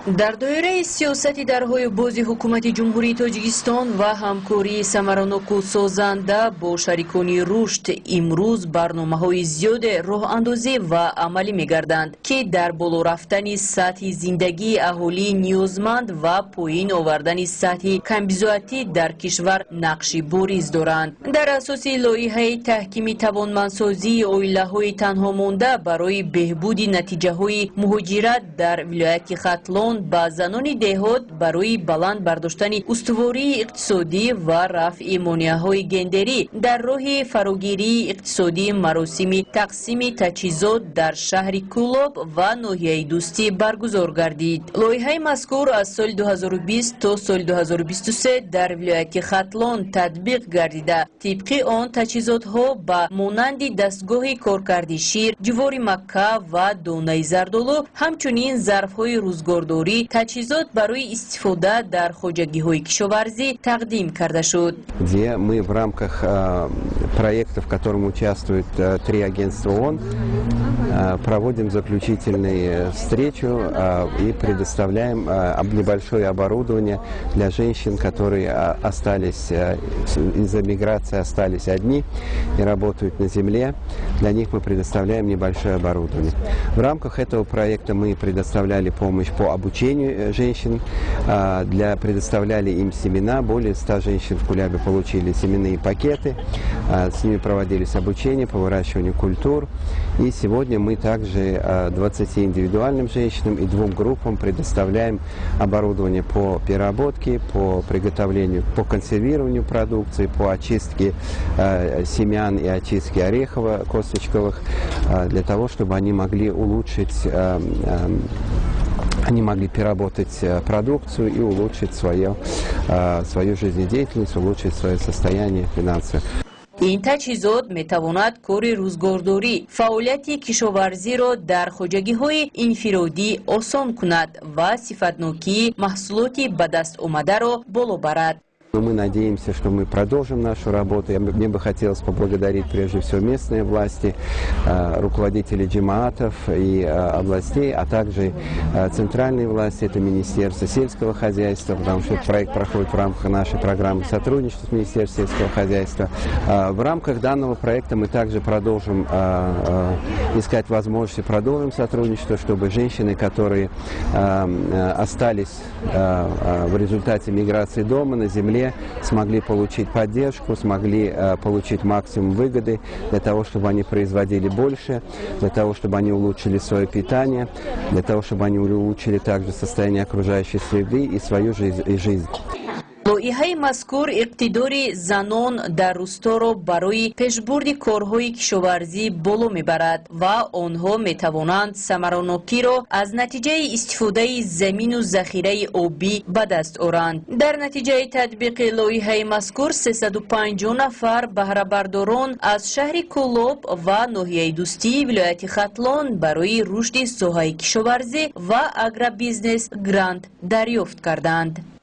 در دایره سیاست درهای باز حکومت جمهوری تاجیکستان و همکاری ثمرانک و سازنده با شریکان رشد امروز برنامه‌های زیاد راه اندازی و عملی می‌گردند که در بالا رفتن سطح زندگی اهالی نیازمند و پایین آوردن سطح کمبزاعتی در کشور نقش بارز دارند. در اساس لایحه تحکیم توانمندسازی عائله‌های تنها مانده برای بهبود نتیجه‌های مهاجرت در ولایت ختلان با زنان دهات برای بلند برداشتن استواری اقتصادی و رفع مانع‌های گندری در راه فراگیری اقتصادی مراسم تقسیم تجهیزات در شهر کولاب و ناحیه دوستی برگزار گردید. لایحه مذکور از سال 2020 تا سال 2023 در ولایت ختلان تطبیق گردیده. طبق آن تجهیزات‌ها با مانند دستگاه کارکرد شیر، جوار مکه و دانه زردالو، همچنین ظرف‌های روزگارداری تجهیزات برای استفاده در خواجگی‌های کشاورزی تقدیم کرده شد. Мы в рамках проекта, в котором участвуют 3 агентства ООН, проводим заключительную встречу и предоставляем небольшое оборудование для женщин, которые остались из-за миграции, остались одни и работают на земле. Для них мы предоставляем небольшое оборудование. В рамках этого проекта мы предоставляли помощь по обучению женщин, предоставляли им семена. Более 100 женщин в Кулябе получили семенные пакеты, с ними проводились обучение по выращиванию культур. И сегодня мы также 20 индивидуальным женщинам и 2 группам предоставляем оборудование по переработке, по приготовлению, по консервированию продукции, по очистке семян и очистке орехово-косточковых, для того, чтобы они могли улучшить, они могли переработать продукцию и улучшить свою жизнедеятельность, улучшить свое состояние финансовое. این تجهیزات میتواند کار روزگارداری، فعالیت کشاورزی را در خواجگی‌های انفرادی آسان کند و صفتناکی محصولات به دست آمده را بالا برد. Мы надеемся, что мы продолжим нашу работу. Мне бы хотелось поблагодарить прежде всего местные власти, руководителей джемаатов и областей, а также центральные власти, это Министерство сельского хозяйства, потому что этот проект проходит в рамках нашей программы сотрудничества с Министерством сельского хозяйства. В рамках данного проекта мы также продолжим искать возможности, продолжим сотрудничество, чтобы женщины, которые остались в результате миграции дома, на земле, смогли получить поддержку, смогли получить максимум выгоды для того, чтобы они производили больше, для того, чтобы они улучшили свое питание, для того, чтобы они улучшили также состояние окружающей среды и свою жизнь. لایحه مذکور اقتدار زنان در روستا را برای پیشبرد کارهای کشاورزی بالا میبرد و آنها میتوانند ثمرانکی را از نتیجه استفاده زمین و ذخیره آبی به دست آورند. در نتیجه تطبیق لایحه مذکور 350 نفر بهره برداران از شهر کولاب و ناحیه دوستی ولایت ختلان برای رشد ساحه کشاورزی و اگرو بیزنس گرانت دریافت کردند.